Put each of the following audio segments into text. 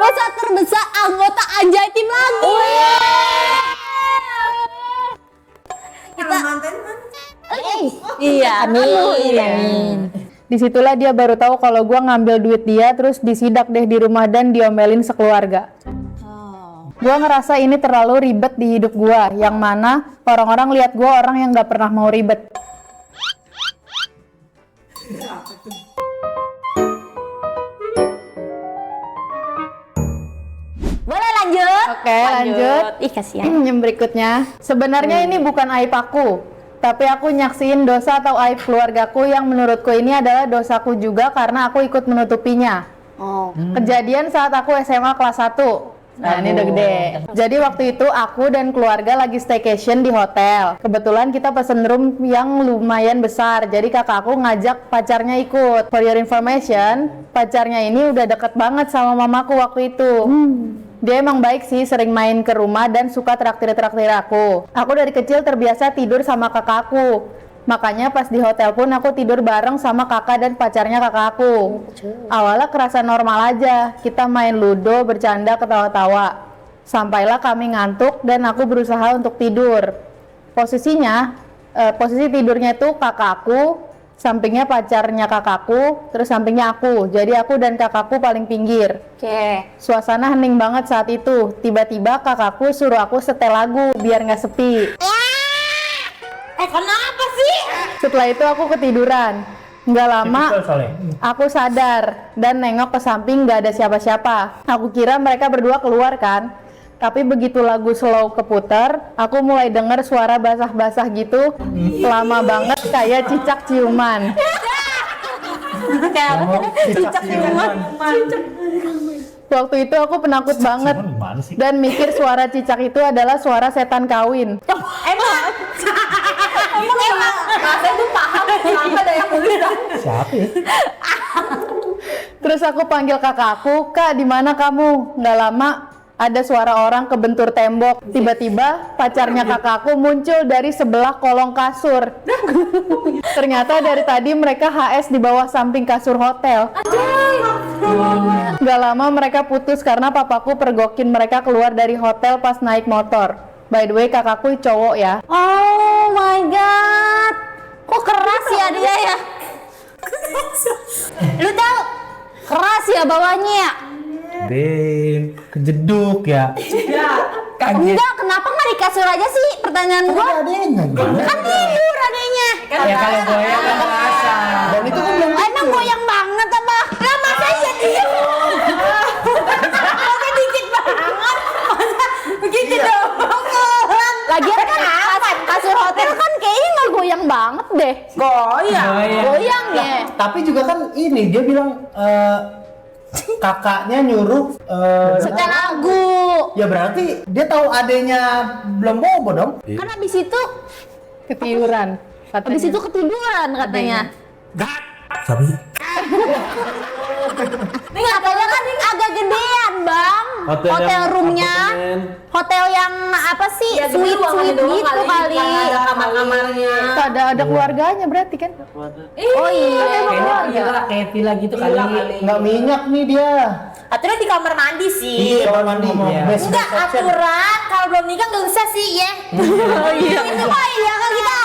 Duta terbesar anggota Anjay Tim lagi. Kita mantan kan? Iya, amin. Disitulah dia baru tahu kalau gue ngambil duit dia, terus disidak deh di rumah dan diomelin sekeluarga. Gue ngerasa ini terlalu ribet di hidup gue, yang mana orang-orang lihat gue orang yang gak pernah mau ribet. Boleh lanjut? Oke, lanjut. Ih, kasihan. Yang berikutnya, sebenarnya ini bukan aib aku, tapi aku nyaksiin dosa atau aib keluargaku yang menurutku ini adalah dosaku juga karena aku ikut menutupinya. Kejadian saat aku SMA kelas 1. Nah, ini udah gede. Jadi waktu itu aku dan keluarga lagi staycation di hotel. Kebetulan kita pesen room yang lumayan besar. Jadi kakak aku ngajak pacarnya ikut. For your information, pacarnya ini udah deket banget sama mamaku waktu itu. Dia emang baik sih, sering main ke rumah dan suka traktir-traktir aku. Aku dari kecil terbiasa tidur sama kakakku. Makanya pas di hotel pun aku tidur bareng sama kakak dan pacarnya kakak aku. Awalnya kerasa normal aja, kita main ludo, bercanda, ketawa-tawa. Sampailah kami ngantuk dan aku berusaha untuk tidur. Posisinya, posisi tidurnya itu kakakku, sampingnya pacarnya kakakku, terus sampingnya aku. Jadi aku dan kakakku paling pinggir. Oke. Suasana hening banget saat itu. Tiba-tiba kakakku suruh aku setel lagu biar nggak sepi. Kenapa sih? Setelah itu aku ketiduran. Nggak lama, aku sadar dan nengok ke samping nggak ada siapa-siapa. Aku kira mereka berdua keluar kan. Tapi begitu lagu slow keputar, aku mulai dengar suara basah-basah gitu. Lama banget kayak cicak ciuman. Kayak cicak ciuman. Waktu itu aku penakut banget dan mikir suara cicak itu adalah suara setan kawin. Emang masa itu paham kenapa ada yang tulis dah. Siapa ya? Terus aku panggil kakakku, "Kak, di mana kamu?" Nggak lama ada suara orang kebentur tembok. Tiba-tiba pacarnya kakakku muncul dari sebelah kolong kasur. Ternyata dari tadi mereka HS di bawah samping kasur hotel. Nggak lama mereka putus karena papaku pergokin mereka keluar dari hotel pas naik motor. By the way, kakakku cowok ya. Oh my god. Kok keras ya dia ya? Lu tahu? Keras ya bawahnya ya? Din, kejeduk ya. Enggak, kenapa nggak di kasur aja sih? Pertanyaan gua. Kan tidur adanya. Ya kalau goyang kan terasa. Dan itu kan belum Emang goyang banget apa? Lah masa iya diem? Masa dikit banget? Masa begitu doang? Lagian kan kasur hotel kan kayaknya nggak goyang banget deh. Goyang ya. Tapi juga kan ini dia bilang kakaknya nyuruh Setel lagu. ya berarti dia tahu adenya belum bobo dong. Kan abis itu Ketiduran. ketiduran katanya. Siapa sih? Ini katanya kan agak gedean bang. Hotel roomnya. Hotel yang apa sih? Suite gitu kali. Ada kamar-kamarnya. Ada keluarganya berarti kan? Oh iya. Kayaknya kayak villa gitu kali. Nggak minyak nih dia. Aturan di kamar mandi sih. Iya, kamar mandi. Enggak aturan, kalau belum nikah nggak usah sih ya. Oh iya. Itu mah iya kan kita.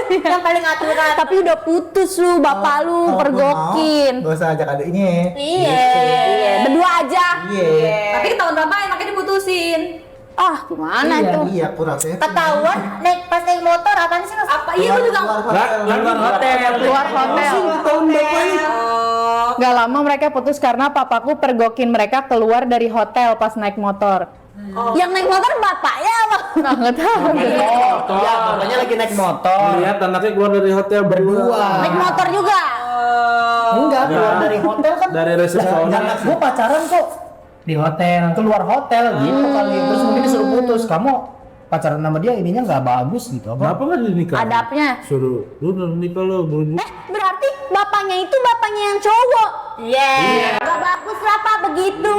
Yang paling aturan. Tapi udah putus lu, bapak lu pergokin. Gak usah ajak adiknya. Iya. Berdua aja. Iya. Tapi tahun berapa enaknya diputusin? Ah, gimana tuh? Iya, kurang sih. Ketahuan pas naik motor apaan sih? Apa? Iya lu juga Keluar hotel. Tahun berapa ini? Nggak lama mereka putus karena papaku pergokin mereka keluar dari hotel pas naik motor. Yang naik motor bapaknya apa? Nah, nggak tahu. Ya, bapaknya lagi naik motor. Lihat anaknya keluar dari hotel berdua. Naik motor juga. Enggak, keluar dari hotel kan. Dari resepsionis. Anak gua pacaran kok di hotel, keluar hotel gitu kali. Terus mungkin disuruh putus. Kamu pacaran sama dia ininya nggak bagus gitu apa? Kenapa nggak dinikah? Adabnya. Suruh lu udah nikah lo buru. Berarti bapaknya itu bapaknya yang cowok. Iya. Gak bagus lah pak begitu.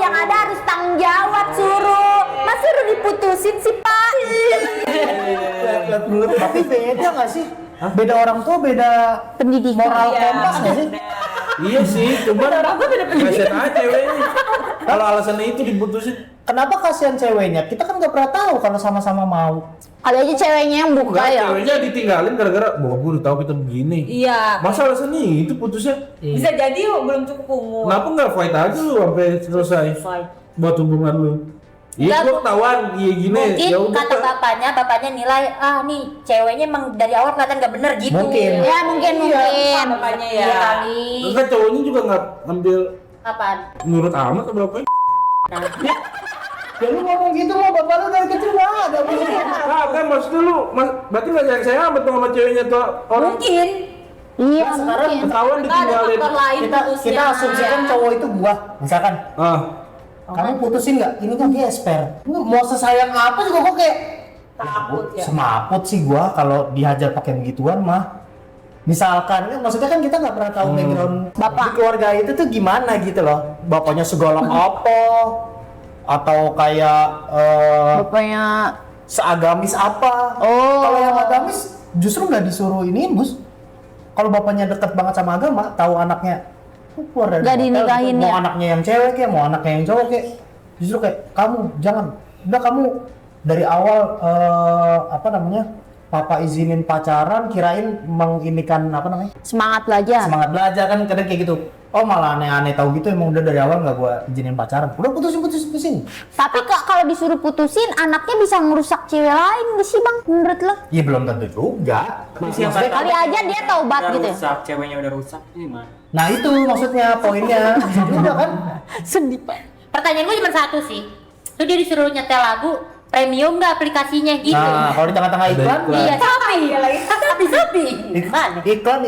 Yang ada harus tanggung jawab suruh. Mas suruh diputusin sih pak. Tapi beda nggak sih? Beda orang tua, beda Pendidikan. moral kompas nggak sih? Iya sih, cuman kasihan aja ceweknya. Kalau alasannya itu diputusin, Kenapa kasihan ceweknya? Kita kan nggak pernah tahu kalau sama-sama mau. Kali aja ceweknya yang buka enggak, ya. ceweknya ditinggalin gara-gara bahwa gue udah tahu kita begini. Iya. Masa alasannya itu putusnya? Bisa jadi belum cukup umur. Kenapa nggak fight aja lu sampai selesai Fight. buat hubungan lu? Iya, Enggak, gue ketahuan, iya gini. Mungkin ya udah, kata Kak. bapaknya nilai nih ceweknya emang dari awal kelihatan nggak bener gitu. Mungkin. Ya mungkin. bapaknya ya. Iya kali. Enggak, cowoknya juga nggak ambil Kapan? nurut amat atau berapa? Ya lu ngomong gitu lo, bapak lu dari kecil nggak ada maksudnya. Ah, kan maksudnya lu, berarti nggak sayang saya amat tuh sama ceweknya tuh orang. Mungkin. Iya Sekarang mungkin. Ketahuan Ada ditinggalin. faktor lain Kita putusnya. asumsikan cowok itu gua, misalkan Ah, kamu putusin nggak? Ini kan dia esper. Mau sesayang apa juga gua kayak Takut ya. semaput sih gua kalau dihajar pakai begituan mah. Misalkan, maksudnya kan kita nggak pernah tahu background Bapak. di keluarga itu tuh gimana gitu loh. Bapaknya segala apa, atau kayak Bapaknya. seagamis apa. Oh. Kalau yang agamis justru nggak disuruh iniin, Bus. Kalau bapaknya deket banget sama agama, tahu anaknya keluar dari Nggak hotel dinikahin gitu. Mau ya? anaknya yang cewek kayak, mau anaknya yang cowok kayak, justru kayak kamu jangan. Udah kamu dari awal apa namanya? Papa izinin pacaran, kirain menginikan apa namanya? Semangat belajar. Semangat belajar kan kadang kayak gitu. Oh malah aneh-aneh tahu gitu, emang udah dari awal nggak gua izinin pacaran. Udah putusin. Tapi kok kalau disuruh putusin anaknya bisa ngerusak cewek lain nggak sih bang? Menurut lo? Iya belum tentu juga. Maksudnya- Kali aja dia taubat udah gitu ya? rusak, ceweknya udah rusak gimana? Nah itu maksudnya poinnya. Bisa juga kan? Sedih pak. Pertanyaan gue cuma satu sih. Tuh dia disuruh nyetel lagu premium nggak aplikasinya gitu? Nah kalau di tengah-tengah iklan, Iya tapi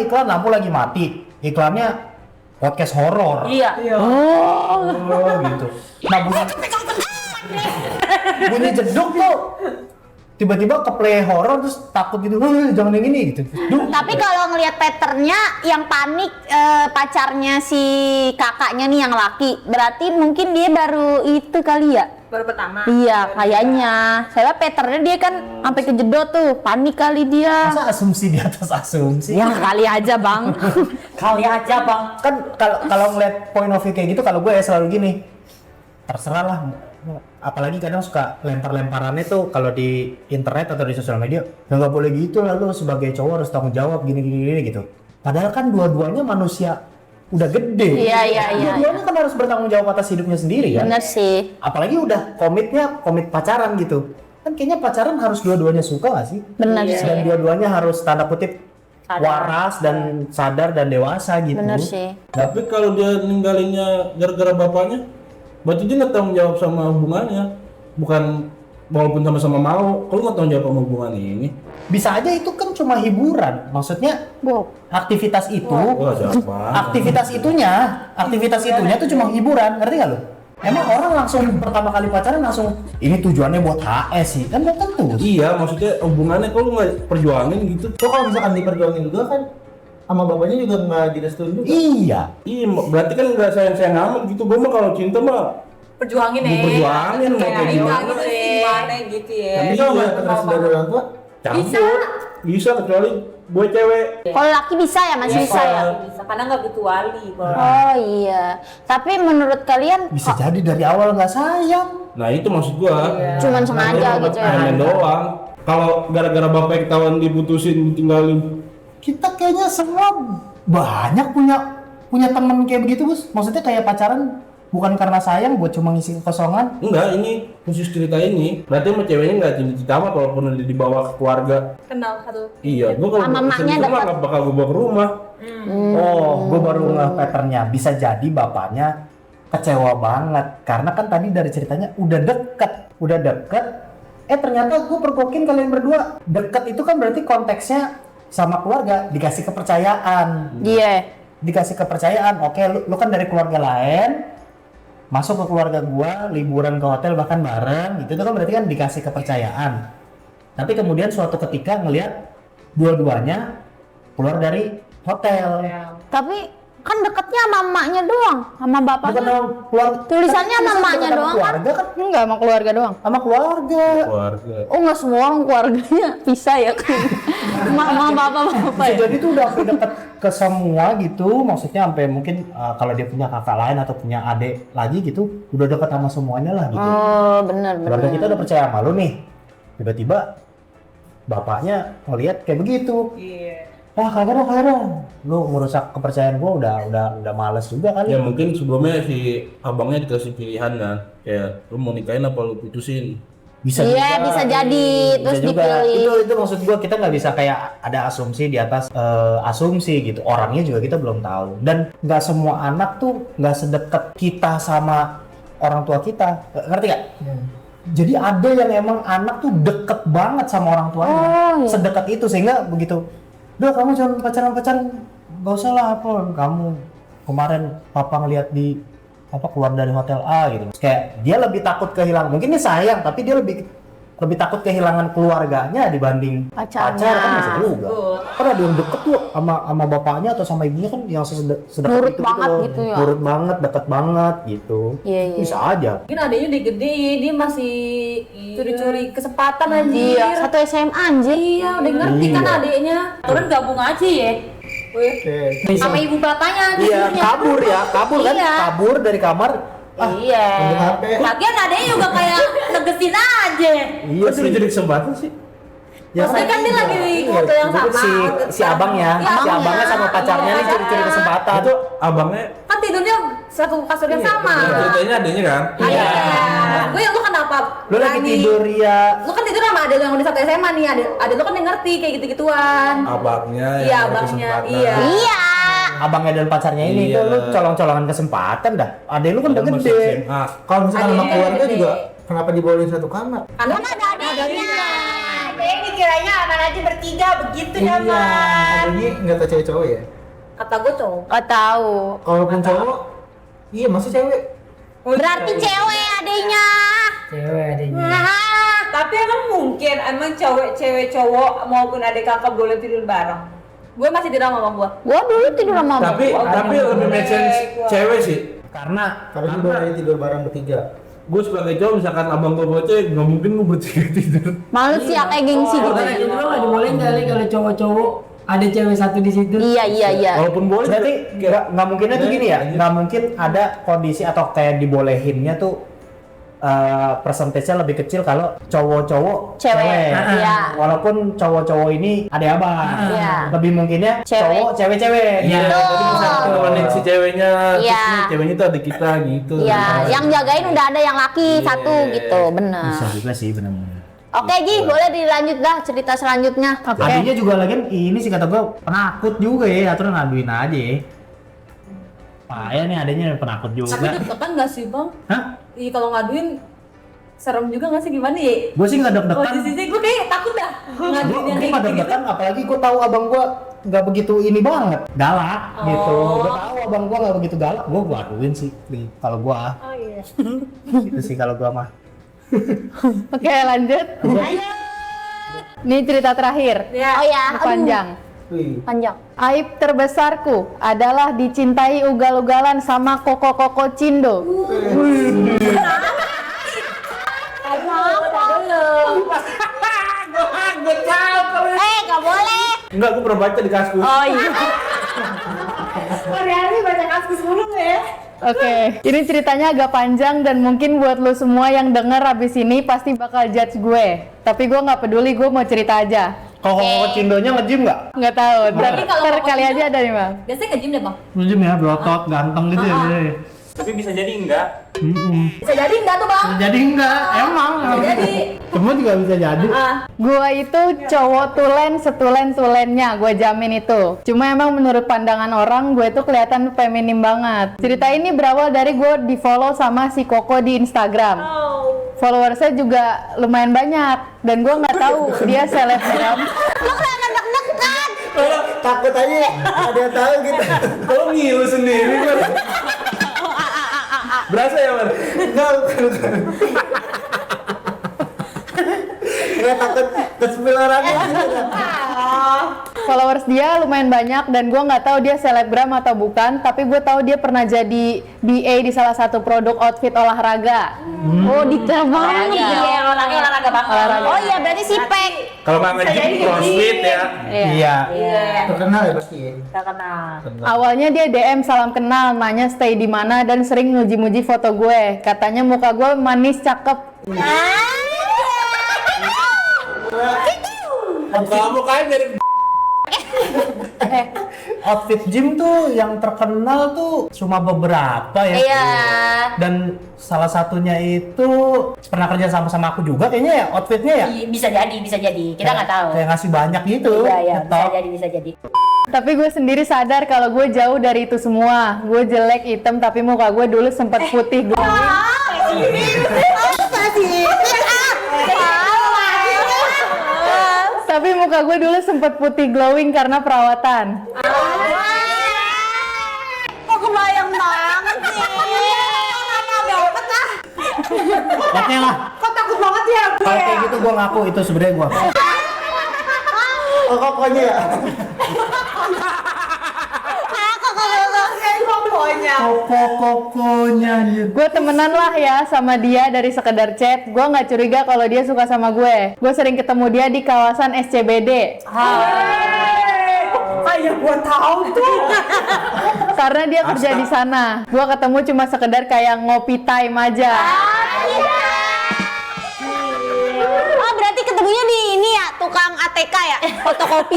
iklan lampu lagi mati. Iklannya podcast horor. Iya. Oh gitu. Nah bunyi jeduk tuh. Tiba-tiba ke play horor terus takut gitu. Jangan yang ini gitu. Tapi kalau ngelihat patternnya yang panik pacarnya si kakaknya nih yang laki, berarti mungkin dia baru itu kali ya? Baru pertama. Iya kayaknya. Saya patternnya dia kan sampai kejedot tuh, panik kali dia. Masa asumsi di atas asumsi? Ya kali aja bang. Kali aja bang. Kan kalau ngeliat point of view kayak gitu, kalau gue ya selalu gini, terserah lah. Apalagi kadang suka lempar-lemparannya tuh kalau di internet atau di sosial media, ya nggak boleh gitu lah, lu sebagai cowok harus tanggung jawab gini gitu. Padahal kan dua-duanya manusia udah gede. Iya. Dua-duanya kan harus bertanggung jawab atas hidupnya sendiri ya. Bener sih. Apalagi udah komit pacaran gitu. Kan kayaknya pacaran harus dua-duanya suka nggak sih? Bener sih. Dan dua-duanya harus tanda kutip waras dan sadar dan dewasa gitu. Bener sih. tapi kalau dia ninggalinnya gara-gara bapaknya, berarti dia nggak tanggung jawab sama hubungannya. Bukan walaupun sama-sama mau, kalau nggak tanggung jawab sama hubungan ini. Bisa aja itu kan cuma hiburan. Maksudnya aktivitas itu, Wah, siapa? aktivitas itunya tuh cuma hiburan, ngerti gak lo? Emang orang langsung pertama kali pacaran langsung ini tujuannya buat HS sih, kan belum tentu. Iya, maksudnya hubungannya kalau nggak perjuangin gitu. So kalau misalkan diperjuangin juga kan sama bapaknya juga nggak direstuin juga. Iya. Iya, berarti kan nggak sayang-sayang amat gitu. Gue mah kalau cinta mah Perjuangin Mau perjuangin, mau kayak gimana Gimana gitu ya. Tapi Bisa kalau nggak restu dari orang tua? campur. Bisa kecuali gue cewek. Kalau laki bisa ya masih bisa ya? Bisa karena nggak butuh wali. Kalau Oh iya. Tapi menurut kalian Bisa jadi dari awal nggak sayang. Nah itu maksud gua. cuman sengaja gitu ya? Main doang. Kalau gara-gara bapak ketahuan diputusin, ditinggalin. Kita kayaknya semua banyak punya temen kayak begitu, Bos. Maksudnya kayak pacaran bukan karena sayang, buat cuma ngisi kekosongan. Enggak, ini khusus cerita ini. Berarti sama ceweknya nggak cinta-cinta amat walaupun udah dibawa ke keluarga. kenal satu. Iya, gua kalau Sama mamanya pesen dapat. nggak bakal gua bawa ke rumah. Oh, gue baru ngeh patternnya. Bisa jadi bapaknya kecewa banget karena kan tadi dari ceritanya udah deket. Ternyata gue pergokin kalian berdua. Deket itu kan berarti konteksnya sama keluarga, dikasih kepercayaan. Iya. Dikasih kepercayaan. Oke, lu kan dari keluarga lain, masuk ke keluarga gua, liburan ke hotel bahkan bareng, itu kan berarti kan dikasih kepercayaan. Tapi kemudian suatu ketika ngelihat dua-duanya keluar dari hotel. Tapi Kan deketnya sama emaknya doang, sama Bukan bapaknya. sama keluarga. Tulisannya sama emaknya Bukan sama doang kan? keluarga kan? Enggak, sama keluarga doang. Sama keluarga. Keluarga. Oh, nggak semua orang keluarganya bisa ya kan? Mama, bapak Bisa ya? jadi tuh udah sampai deket ke semua gitu, maksudnya sampai mungkin kalau dia punya kakak lain atau punya adik lagi gitu, udah deket sama semuanya lah gitu. Oh, benar. Keluarga kita udah percaya sama lu nih, tiba-tiba bapaknya ngelihat kayak begitu. Iya. Wah kagak dong, lu ngerusak kepercayaan gua udah males juga kali. Ya mungkin sebelumnya si abangnya dikasih pilihan kan, kayak lu mau nikahin apa lu putusin. Bisa Iya, juga. bisa jadi. Bisa Terus juga. dipilih. Itu maksud gua, kita nggak bisa kayak ada asumsi di atas asumsi gitu. Orangnya juga kita belum tahu. Dan nggak semua anak tuh nggak sedekat kita sama orang tua kita. Ngerti nggak? Jadi ada yang emang anak tuh deket banget sama orang tuanya. Oh, iya. Sedekat itu sehingga begitu. Udah kamu jangan pacaran, nggak usah lah apa. Kamu kemarin papa ngeliat di keluar dari hotel A gitu. Kayak dia lebih takut kehilangan. Mungkin dia sayang, tapi dia lebih takut kehilangan keluarganya dibanding Pacarnya. pacar kan bisa juga. Kan ada yang deket tuh sama bapaknya atau sama ibunya kan yang sedekat Nurut itu banget loh. gitu ya. Nurut banget, deket banget gitu. Iya, iya. Bisa aja. Mungkin adanya udah gede, dia masih curi-curi kesempatan anjir. Iya, satu SMA anjir. Iya, udah ngerti kan Iya. adiknya. Turun gabung aja ya. Wih. Sama ibu bapaknya Iya, tidurnya. kabur kan? Iya. Kabur dari kamar. Iya. ambil HP. Lagian adeknya juga kayak negesin aja. Iya Kok jadi kesempatan sih? Maksudnya kan dia lagi di foto yang sama. Si abangnya, Iya, si abangnya sama pacarnya Iya, nih curi-curi kesempatan. Itu abangnya Kan tidurnya satu kasur yang sama. ceritanya adanya kan? Iya. Gue yang lu kenapa? Lu lagi berani? tidur ya. Lu kan tidur sama adek lu yang udah satu SMA nih, adek lu kan yang ngerti kayak gitu-gituan. Abangnya yang Iya, ada abangnya, kesempatan. iya. Iya. Abangnya dan pacarnya ini Iya. tuh lu colong-colongan kesempatan dah. Adek lu kan udah Masih gede. SMA. Kalau misalkan sama Adiknya keluarga gede. juga, kenapa dibolehin satu kamar? Karena Ada adiknya. Ini kiranya aman aja bertiga begitu ya, Adanya nggak tahu cewek-cowok ya? Kata gue cowok. Gak tahu. Kalaupun cowok, iya masih cewek. Berarti cewek adiknya. Nah, tapi emang mungkin cewek cowok maupun adik kakak boleh tidur bareng. Gue masih tidur sama gue. Gua dulu tidur sama mama. Tapi lebih make sense cewek sih. Karena Karena dibolehin tidur bareng bertiga. Gue sebagai cowok misalkan abang gue bawa cewek, nggak mungkin gue bertiga tidur. Males ya kayak gengsi gitu. Karena itu nggak dibolehin kali kalau cowok-cowok ada cewek satu di situ. Iya. Walaupun boleh. berarti nggak mungkinnya tuh gini ya, nggak mungkin ada kondisi atau kayak dibolehinnya tuh persentasenya lebih kecil kalau cowok-cowok Cewek, iya. Walaupun cowok-cowok ini ada abang, Iya. lebih mungkinnya Cewek. cowok cewek-cewek. Iya, gitu. jadi misalkan nemenin si ceweknya, terus Iya. nih ceweknya tuh ada kita gitu. Iya, yang jagain udah ada yang laki Iya. satu gitu, bener. Bisa juga sih benar-benar. Oke Ji, boleh dilanjut dah cerita selanjutnya. Oke. Adiknya juga lagi ini sih kata gua penakut juga ya, aturan ngaduin aja ya. Payah nih adiknya penakut juga. Tapi deg-degan gak sih bang? Hah? Iya kalau ngaduin serem juga gak sih gimana ya? Gue sih nggak deg-degan. Posisi gue kayak takut dah ngaduin yang Gue kayak nggak gitu. deg-degan, apalagi gue tahu abang gue nggak begitu ini banget, galak gitu. Gue tahu abang gue nggak begitu galak, gue aduin sih kalau gue. Oh iya. Itu sih kalau gue mah. Oke, lanjut. Ini cerita terakhir. Ya. Oh ya, Ini panjang. Wih, panjang. Aib terbesarku adalah dicintai ugal-ugalan sama koko-koko Cindo. Gak boleh. Enggak, gue pernah baca di kaskus. Oh iya. Hari-hari baca kaskus dulu ya. Oke, ini ceritanya agak panjang dan mungkin buat lo semua yang denger abis ini pasti bakal judge gue. Tapi gue nggak peduli, gue mau cerita aja. Koko Cindonya nge-gym nggak? Nggak tahu. Berarti kalau Ntar Koko kali Cindo- aja ada nih bang. Biasanya ke gym deh bang. Nge-gym ya, berotot, ganteng gitu ya. Tapi bisa jadi enggak. Bisa jadi enggak tuh bang? Jadi enggak, emang. Bisa jadi. Semua juga bisa jadi. Gue itu cowok tulen setulen-tulennya, gue jamin itu. Cuma emang menurut pandangan orang, gue itu kelihatan feminim banget. Cerita ini berawal dari gue di follow sama si Koko di Instagram. Followersnya juga lumayan banyak, dan gue nggak tahu dia selebgram. Lu kenapa deg-degan? takut aja ada yang tahu gitu. Kalau ngilu sendiri kan. Berasa ya, Man? Enggak, bukan. Nggak takut ke 10 orang gitu. Followers dia lumayan banyak dan gue nggak tahu dia selebgram atau bukan, tapi gue tahu dia pernah jadi BA di salah satu produk outfit olahraga. Oh, detail banget. Iya, olahraga banget. Oh iya, berarti si Pek. Kalau nggak nge-gym crossfit ya. Iya. Terkenal ya pasti ya. Terkenal. Awalnya dia DM salam kenal, nanya stay di mana dan sering muji-muji foto gue. Katanya muka gue manis, cakep. Kamu kayak dari Outfit gym tuh yang terkenal tuh cuma beberapa ya. Iya. Dan salah satunya itu pernah kerja sama aku juga kayaknya ya outfitnya ya. Bisa jadi. Kita nggak tahu. Kayak ngasih banyak gitu. Iya, Ngetop. bisa jadi. Tapi gue sendiri sadar kalau gue jauh dari itu semua. Gue jelek, hitam, tapi muka gue dulu sempat putih glowing. Tapi muka gue dulu sempat putih glowing karena perawatan. Kok kebayang banget sih? Oke lah. Kok takut banget ya? Kalau kayak gitu gue ngaku itu sebenarnya gue. Oh, pokoknya ya. Pokoknya Gue temenan lah ya sama dia dari sekedar chat. Gue nggak curiga kalau dia suka sama gue. Gue sering ketemu dia di kawasan SCBD. Ayah gua tahu tuh. Karena dia kerja di sana. Gue ketemu cuma sekedar kayak ngopi time aja. Oh, berarti ketemunya di ini ya, tukang ATK ya, fotokopi.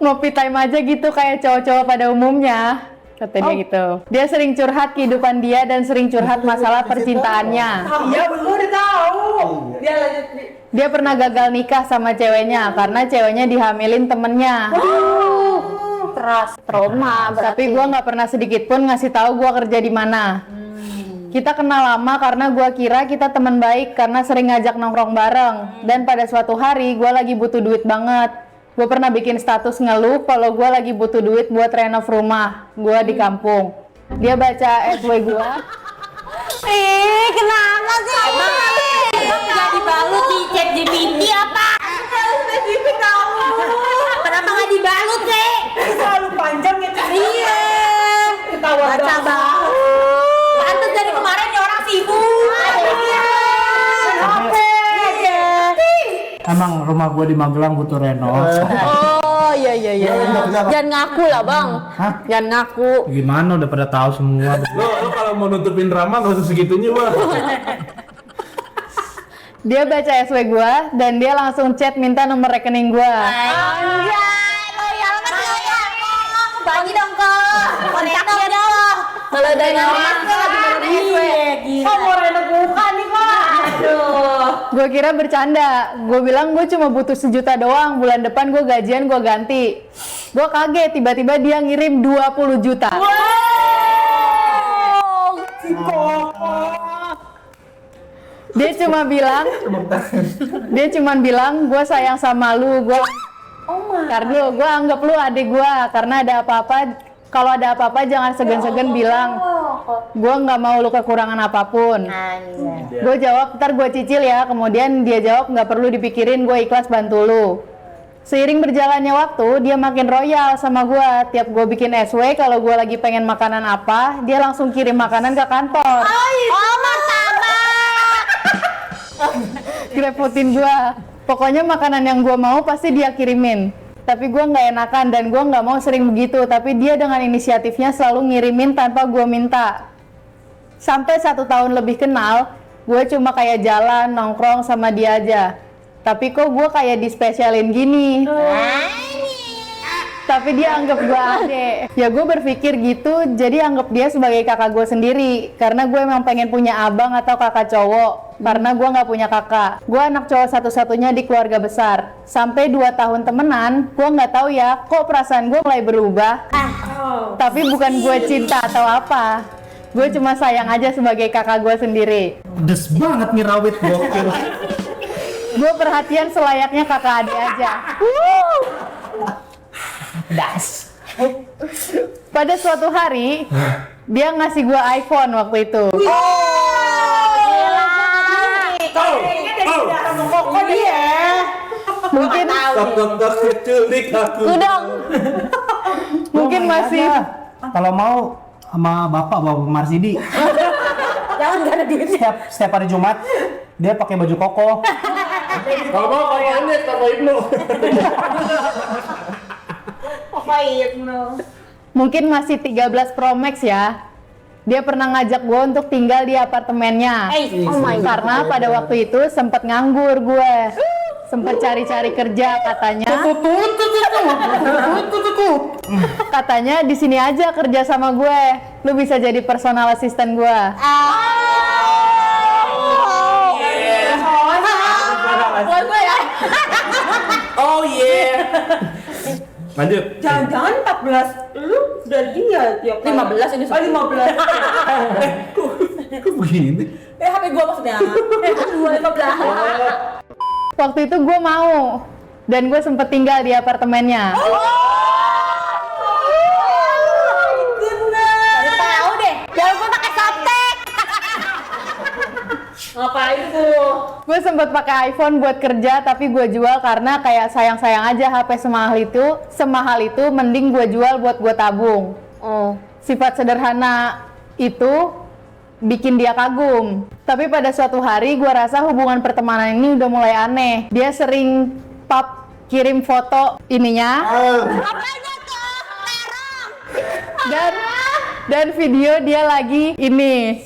Ngopi time aja gitu kayak cowok-cowok pada umumnya. Katanya gitu. Dia sering curhat kehidupan dia dan sering curhat masalah percintaannya. Iya, belum udah tahu. Dia lanjut. Dia pernah gagal nikah sama ceweknya karena ceweknya dihamilin temennya. Trauma Tapi gue nggak pernah sedikit pun ngasih tahu gue kerja di mana. Kita kenal lama karena gue kira kita teman baik karena sering ngajak nongkrong bareng. Dan pada suatu hari gue lagi butuh duit banget. Gue pernah bikin status ngeluh kalau gue lagi butuh duit buat renov rumah gue di kampung. Dia baca SW gue. Kenapa sih? Emang nggak dibalut di ChatGPT apa? Spesifik tahu. Kenapa nggak dibalut sih? Selalu panjang ya. Iya. Ketawa Baca banget. Pantes dari kemarin nih orang sibuk. Emang rumah gue di Magelang butuh renov. Oh iya. Jangan ngaku lah bang. Hah? Jangan ngaku. Gimana udah pada tahu semua. Lo kalau mau nutupin drama nggak usah segitunya, Bang. Dia baca SW gue dan dia langsung chat minta nomor rekening gue. Anjay, loyal kan loyal. Bagi dong kok. Kontaknya dong. Kalau udah nyaman lagi SW. Kok mau renov bukan nih, Pak? Aduh. Gue kira bercanda. Gue bilang gue cuma butuh 1 juta doang. Bulan depan gue gajian gue ganti. Gue kaget tiba-tiba dia ngirim 20 juta. Dia cuma bilang gue sayang sama lu. Karena gue anggap lu adik gue. Karena kalau ada apa-apa jangan segan-segan bilang. Gue nggak mau lu kekurangan apapun. Gue jawab ntar gue cicil ya. Kemudian dia jawab nggak perlu dipikirin, gue ikhlas bantu lu. Seiring berjalannya waktu, dia makin royal sama gue. Tiap gue bikin SW, kalau gue lagi pengen makanan apa, dia langsung kirim makanan ke kantor. Oh, martabak. Ngerepotin gue. Pokoknya makanan yang gue mau pasti dia kirimin. Tapi gue nggak enakan dan gue nggak mau sering begitu. Tapi dia dengan inisiatifnya selalu ngirimin tanpa gue minta. Sampai 1 tahun lebih kenal, gue cuma kayak jalan, nongkrong sama dia aja. Tapi kok gue kayak dispesialin gini. Tapi dia anggap gue adek. Ya gue berpikir gitu, jadi anggap dia sebagai kakak gue sendiri. Karena gue emang pengen punya abang atau kakak cowok. Karena gue nggak punya kakak. Gue anak cowok satu-satunya di keluarga besar. Sampai 2 tahun temenan, gue nggak tahu ya, kok perasaan gue mulai berubah. Tapi bukan gue cinta atau apa. Gue cuma sayang aja sebagai kakak gue sendiri. Pedes banget nih rawit gokil. Gue perhatian selayaknya kakak adik aja. Das. Pada suatu hari, dia ngasih gue iPhone waktu itu. Mungkin Tak culik aku. Udang. mungkin Lu main masih aja. Kalau mau sama Bapak Marsidi. Jangan gak ada duit. Setiap hari Jumat dia pakai baju koko. Kalau mau kalau ini kalau Ibnu. mungkin masih 13 Pro Max ya. Dia pernah ngajak gue untuk tinggal di apartemennya. Oh my god. Karena pada waktu itu sempet nganggur gue. Sempet cari-cari kerja katanya. Katanya di sini aja kerja sama gue. Lu bisa jadi personal assistant gue. Buat gue ya. Oh yeah. Lanjut. Jangan-jangan 14 lu dari dia tiap 15 ini. Oh 15. Kok begini? HP gua maksudnya. 15. Waktu itu gue mau. Dan gue sempet tinggal di apartemennya. Tahu deh. Jangan lupa pakai softtek. Ngapain tuh? Gue sempet pakai iPhone buat kerja, tapi gue jual karena kayak sayang-sayang aja HP semahal itu. Semahal itu mending gue jual buat gue tabung. Sifat sederhana itu bikin dia kagum. Tapi pada suatu hari gue rasa hubungan pertemanan ini udah mulai aneh. Dia sering kirim foto ininya Apanya tuh? Terong. dan video dia lagi ini.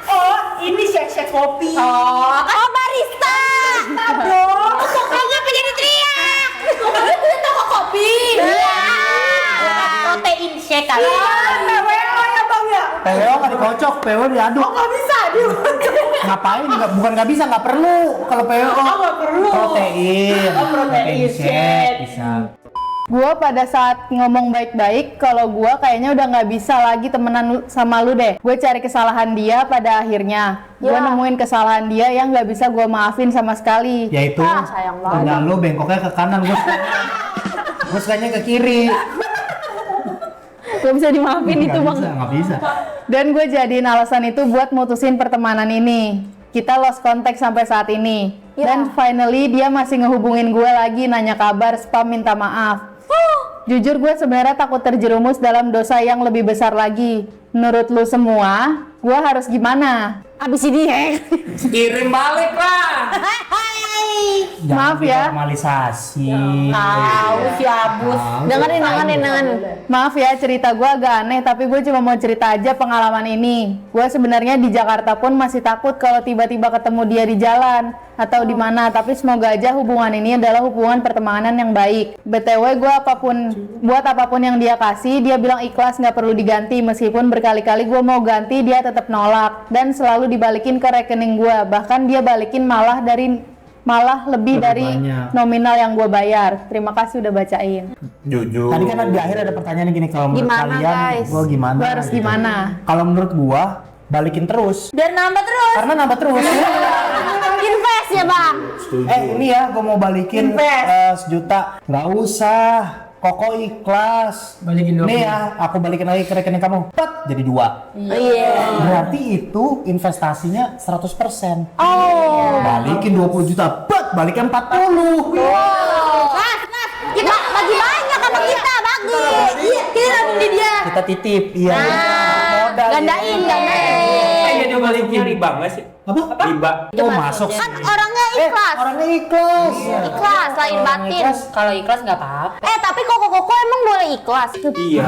Oh, ini shake kopi. Oh, barista. Pokoknya pengen teriak. Pokoknya itu toko kopi. Iya. Protein shake kali. PWO ya Bang ya? PWO nggak dikocok, PWO diaduk. Oh, nggak bisa dia. Ngapain? Bukan nggak bisa, nggak perlu. Kalau PWO nggak perlu. protein. Oh, protein shake. Bisa. Gue pada saat ngomong baik-baik, kalau gue kayaknya udah nggak bisa lagi temenan sama lu deh. Gue cari kesalahan dia, pada akhirnya gue nemuin kesalahan dia yang nggak bisa gue maafin sama sekali. Yaitu sayang banget. enggak, lu bengkoknya ke kanan, gue sukanya ke kiri. Gak bisa dimaafin itu bang. Nggak bisa. Dan gue jadiin alasan itu buat mutusin pertemanan ini. Kita lost contact sampai saat ini. Dan finally dia masih ngehubungin gue lagi, nanya kabar, spam, minta maaf. Jujur gue sebenarnya takut terjerumus dalam dosa yang lebih besar lagi. Menurut lu semua, gue harus gimana? Abis ini Kirim balik lah. Maaf ya. Normalisasi. tahu si Abus. Dengerin. Maaf ya, cerita gue agak aneh, tapi gue cuma mau cerita aja pengalaman ini. Gue sebenarnya di Jakarta pun masih takut kalau tiba-tiba ketemu dia di jalan atau di mana, tapi semoga aja hubungan ini adalah hubungan pertemanan yang baik. BTW gue buat apapun yang dia kasih, dia bilang ikhlas, nggak perlu diganti. Meskipun berkali-kali gue mau ganti, dia tetap nolak dan selalu dibalikin ke rekening gue. Bahkan dia balikin malah lebih dari banyak. nominal yang gue bayar. Terima kasih udah bacain. Jujur. Tadi kan di akhir ada pertanyaan gini, kalau menurut Gimana, kalian, guys? gue gimana? Gue harus gitu. gimana? Kalau menurut gue, balikin terus. Biar nambah terus. Karena nambah terus. Invest ya bang. Ini ya, gue mau balikin 1 juta. Nggak usah. Koko ikhlas. Balikin 20. Nih ya, aku balikin lagi ke rekening kamu. Pat, jadi 2. Iya. Berarti itu investasinya 100%. Oh. Balikin 20 juta, pat, balikin 40. Mas, kita bagi banyak sama kita, bagi. Iya, kita ambil di dia. Kita titip, iya. Modal. Gandain. Jadi baliknya riba nggak sih? Apa? Riba. Itu masuk. Kan orangnya ikhlas. Orangnya ikhlas. Ikhlas, lahir batin. Kalau ikhlas nggak apa-apa. Tapi koko emang boleh ikhlas? Iya.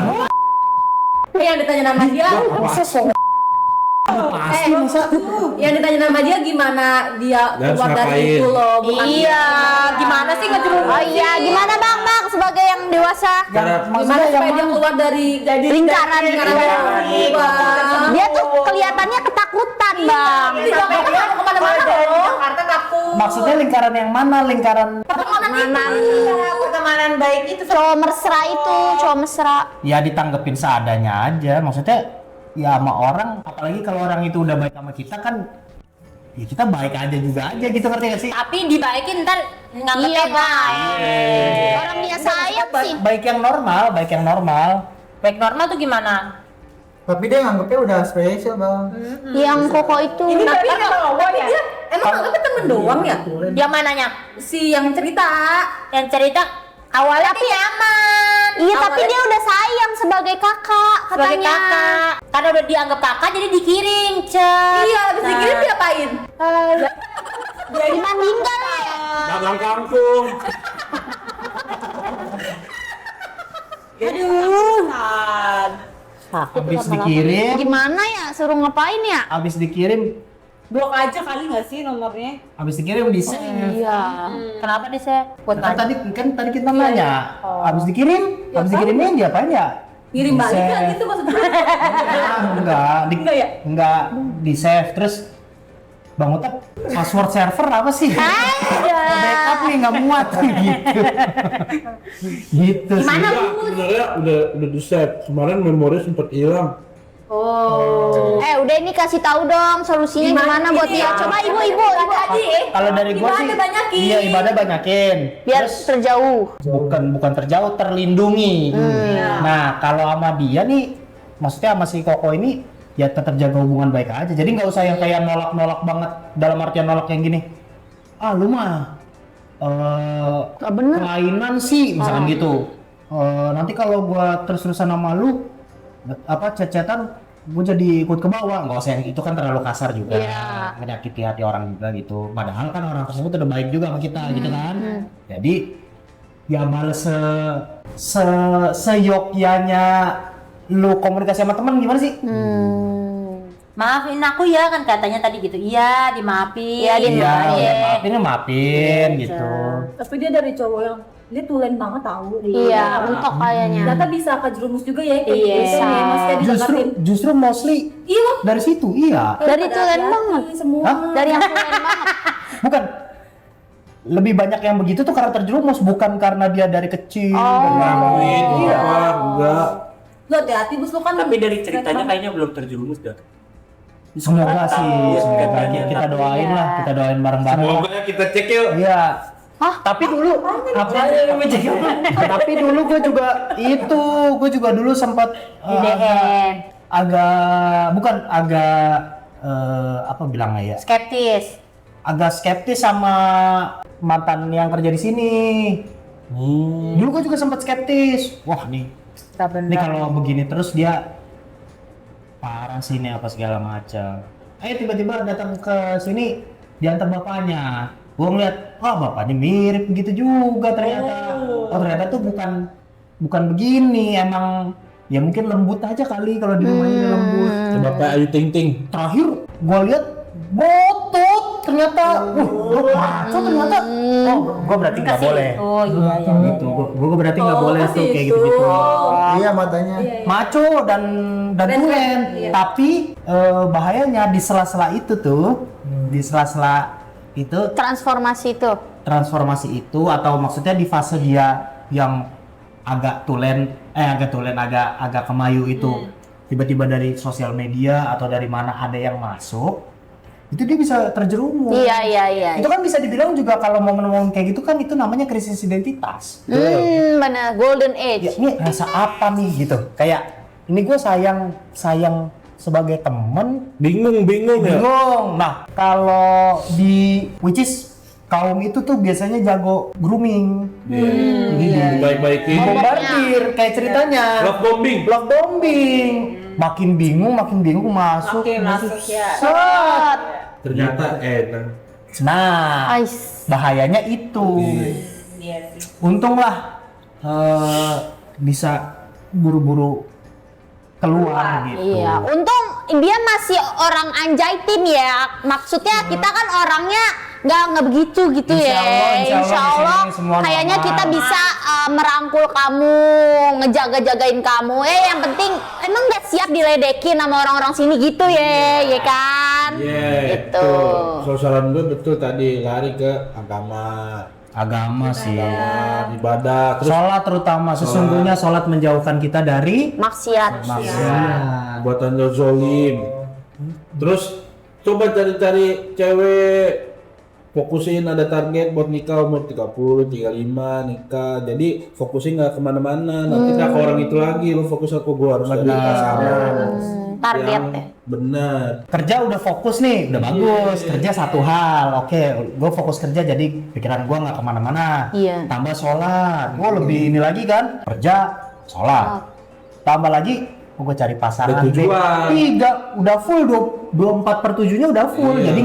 Yang ditanya nama dia. Pasti masa. Yang ditanya nama dia gimana dia Dan keluar dari ngapain? itu loh. Bukan Iya, gimana sih ngejerumus? Oh iya, gimana bang sebagai yang dewasa? Gimana supaya dia keluar dari Lingkaran dari itu. Bang. Dia tuh kelihatannya ketakutan bang. Dia mau kemana-mana loh. Jakarta takut. Maksudnya lingkaran yang mana? Lingkaran Pertemanan baik itu. Cowok mesra itu, cowok mesra. ya ditanggepin seadanya aja. Maksudnya ya sama orang, apalagi kalau orang itu udah baik sama kita kan, ya kita baik aja juga aja gitu, ngerti gak sih? Tapi dibaikin ntar nganggepnya baik. Orang dia sayang sih. Baik yang normal, baik yang normal. Baik normal tuh gimana? Tapi dia nganggepnya udah spesial bang. Yang Koko itu. Ini tapi emang dia emang anggapnya temen doang ya? Yang mananya? Si yang cerita. Yang cerita awalnya tapi aman. Iya, tapi dia udah sayang sebagai kakak Sebagai katanya. kakak. Karena udah dianggap kakak jadi dikirim, Cek. Iya, abis dikirim diapain? Dimandingkan lah ya. Dagang kangkung. Aduh. Habis dikirim, Gimana ya? Suruh ngapain ya? habis dikirim, Blok aja kali nggak sih nomornya? habis dikirim di save. Iya. Kenapa nih, Sek? Buat Kan nanya. tadi kita nanya, habis dikirim, habis dikirimin diapain ya? Ngirim balik kan Di-save. gitu maksudnya? Enggak, enggak di save. Terus Bang Utap, password server apa sih? Backup nih nggak muat gitu. Gitu sih. Sebenarnya udah di save. Kemarin memori sempat hilang. Udah ini kasih tahu dong solusinya gimana buat dia. Coba ibu. Kalau dari gua sih, Ibadah banyakin. iya ibadah banyakin. Biar Terus terjauh. bukan terjauh, terlindungi. Nah kalau sama dia nih, maksudnya sama si Koko ini ya tetap jaga hubungan baik aja. Jadi nggak usah yang kayak nolak banget, dalam artian nolak yang gini. Ah lu mah Gak bener. kelainan sih, misalkan gitu. Nanti kalau gua terus-terusan sama lu, chat-chatan, gua jadi ikut ke bawah. Nggak usah yang itu, kan terlalu kasar juga. Iya. Menyakiti hati orang juga gitu. Padahal kan orang tersebut udah baik juga sama kita gitu kan. Jadi ya males seyogyanya lu komunikasi sama temen gimana sih? Maafin aku ya, kan katanya tadi gitu. Iya, dimaafin. Iya, Iya, maafin gitu. Tapi dia dari cowok yang dia tulen banget tahu. Iya, untuk kayaknya. Ternyata bisa kejerumus juga ya kayak Iya. gitu ya, Mas kayak dideketin. Justru mostly Iya. dari situ, iya. Dari tulen banget. Semua. Hah? Dari yang tulen banget. Bukan. Lebih banyak yang begitu tuh karena terjerumus, bukan karena dia dari kecil. Ngakuin, Iya. enggak. Lu hati-hati Bus, lu kan. Tapi dari ceritanya kayaknya belum terjerumus dah. Semoga sih, semoga Iya. kita doain lah, kita doain bareng-bareng. Semoga kita cek yuk. Iya. Tapi dulu Tapi dulu gue juga dulu sempat apa bilangnya ya? Skeptis. Agak skeptis sama mantan yang kerja di sini. Dulu gue juga sempat skeptis. Wah nih kalau begini terus dia parah sih ini apa segala macam. Tiba-tiba datang ke sini diantar bapaknya. Gue ngeliat, bapaknya mirip gitu juga ternyata. Ternyata tuh bukan begini, emang ya mungkin lembut aja kali kalau di rumahnya dia lembut. Bapak Ayu Ting Ting. Terakhir gue lihat botot ternyata. Maco ternyata. Gue berarti nggak boleh. Oh iya. Gitu. Gue berarti nggak boleh tuh kayak gitu-gitu. Iya matanya. Maco dan tulen. Tapi bahayanya di sela-sela itu tuh, di sela-sela itu transformasi itu atau maksudnya di fase dia yang agak kemayu itu tiba-tiba dari sosial media atau dari mana ada yang masuk, itu dia bisa terjerumus. Iya. Itu kan bisa dibilang juga kalau mau ngomong kayak gitu kan itu namanya krisis identitas. Bener. Golden Ya, age. ini rasa apa nih gitu? Kayak ini gue sayang sebagai temen, Bingung ya. bingung. Nah, kalau di which is kaum itu tuh biasanya jago grooming. Baik-baikin. Bombardir kayak ceritanya. Love bombing. Love bombing. Makin bingung masuk. Oke, masuk ya. Set. Ternyata enak. Nah, Ais. bahayanya itu. Iya sih. Untunglah bisa buru-buru keluar gitu. Iya, untung dia masih orang anjaitin ya. Maksudnya kita kan orangnya nggak begitu gitu Insya Allah, di sini semua kayaknya normal. kita bisa merangkul kamu, ngejaga-jagain kamu. Yang penting emang nggak siap diledekin sama orang-orang sini gitu ya kan? Iya, Gitu. So, saran gue betul tadi, lari ke agama sih. ibadah, terus Sholat terutama, sesungguhnya sholat menjauhkan kita dari Maksiat. maksiat. buatan zolim. Terus coba cari-cari cewek fokusin ada target buat nikah umur 30, 35 nikah. Jadi fokusin nggak kemana-mana. Nanti nggak ke orang itu lagi, lu fokus aku gua harus dari pasangan. Target Yang ya. benar. Kerja udah fokus nih, udah bagus. Kerja satu hal, oke. Gue fokus kerja jadi pikiran gue nggak kemana-mana. Iya. Tambah sholat, gue lebih ini lagi kan. Kerja, sholat. Tambah lagi, gue cari pasangan. Ada tujuan. Tiga, udah full 24/7-nya udah full. Iya. Jadi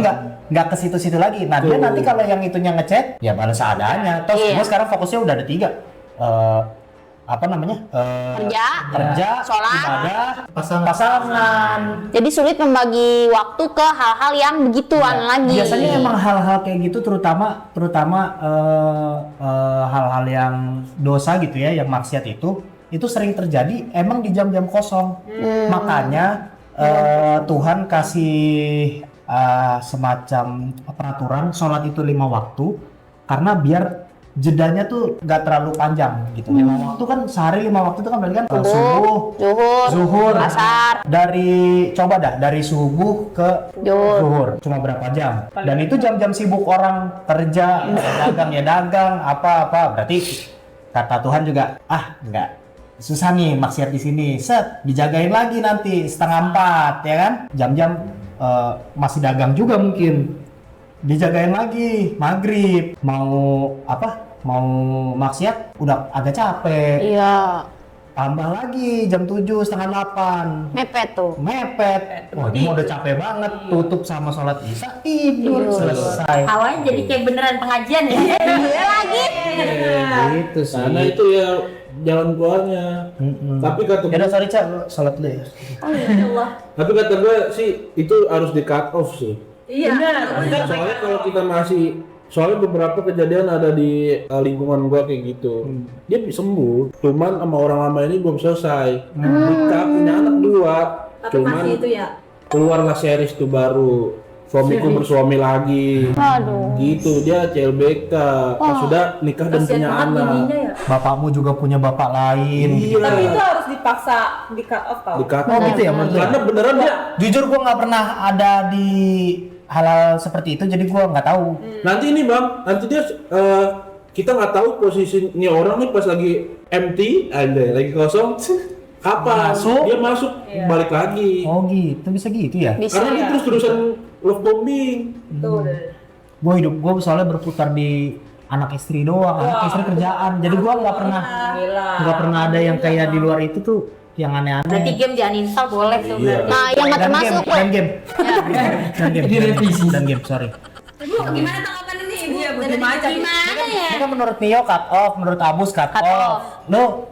nggak ke situ-situ lagi. Nah dia nanti kalau yang itunya ngechat, ya balas seadanya. Terus Iya. gue sekarang fokusnya udah ada 3. Apa namanya? Kerja, sholat, ibadah, pasangan. Jadi sulit membagi waktu ke hal-hal yang begituan lagi. Biasanya emang hal-hal kayak gitu terutama hal-hal yang dosa gitu ya, yang maksiat itu sering terjadi emang di jam-jam kosong. Makanya Tuhan kasih semacam peraturan sholat itu 5 waktu karena biar jedanya tuh nggak terlalu panjang gitu. 5 waktu kan sehari 5 waktu itu kan berarti kan subuh, zuhur, asar. Dari subuh ke zuhur cuma berapa jam. Dan itu jam-jam sibuk orang kerja, dagang ya dagang, apa-apa. Berarti kata Tuhan juga nggak susah nih maksiat di sini. Dijagain lagi nanti 3:30 ya kan? Jam-jam masih dagang juga mungkin. Dijagain lagi maghrib mau maksiat udah agak capek. Iya. Tambah lagi jam 7, 7:30 mepet. Wah ini udah capek banget, tutup sama sholat isya, tidur selesai. Awalnya jadi kayak beneran pengajian ya. Iya lagi. Gitu sih. Karena itu ya jalan keluarnya. Tapi kata Ya udah sorry Cak, sholat dulu ya. Tapi kata gue sih itu harus di cut off sih. Iya. Soalnya kalau kita soalnya beberapa kejadian ada di lingkungan gua kayak gitu. Dia sembuh, cuman sama orang lama ini belum selesai. Nikah punya anak 2, Tapi cuman masih itu ya. keluarlah series tuh baru. Suamiku bersuami lagi. Aduh. Gitu dia CLBK. Pas sudah nikah dan punya anak. Ya. Bapakmu juga punya bapak lain. Iya. Tapi itu harus dipaksa di cut off tau. Di cut Oh off. gitu ya menurut lu? Karena beneran dia Jujur gua nggak pernah ada di hal-hal seperti itu, jadi gua nggak tahu. nanti ini bang, nanti dia kita nggak tahu posisinya orang nih pas lagi empty, lagi kosong. Kapan dia masuk balik lagi? Oh gitu, bisa gitu ya? Bisa Karena dia ya. terus-terusan love bombing. Gue soalnya berputar di anak istri doang, anak istri kerjaan. Jadi gue nggak pernah ada yang kayak di luar itu tuh yang Berarti aneh-aneh. game jangan install boleh tuh berarti. Nah, yang nggak termasuk Dan game. Dan game, sorry. Ibu gimana tanggapan ini ibu? Iya, Gimana ya? Ini kan menurut Mio cut off, menurut Abus cut Cut off. off. Lu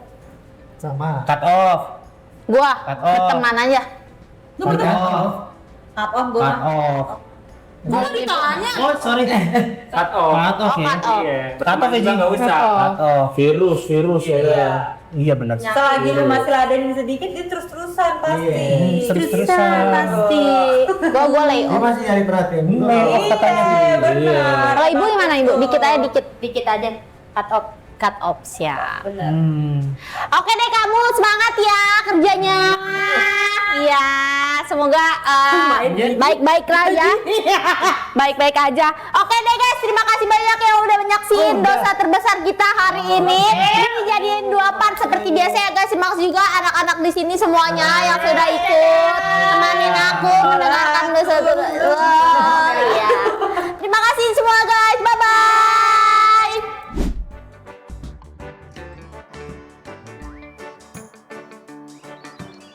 Sama. cut off. Gua Cut off. berteman aja. Cut off. Cut off gua. Cut off. Gua ditanya. Oh sorry. Cut off. Cut off ya. Cut off. Iya. Cut off ya Ji? Nggak usah. Cut off. Virus ya. Iya benar. Selagi lu masih ladenin sedikit dia terus-terusan pasti. Terus-terusan. Pasti. Gua lay Dia off. masih nyari perhatian. Lay off katanya. Iya. Kalau ibu gimana ibu? Dikit aja. Cut off siap. Oke deh kamu semangat ya kerjanya. Iya, semoga baik-baik lah ya. Baik-baik aja. Oke deh guys, terima kasih banyak yang udah menyaksikan dosa terbesar kita hari ini. Ini dijadiin 2 part seperti biasa ya guys. Terima kasih juga anak-anak di sini semuanya yang sudah ikut temanin aku mendengarkan dosa.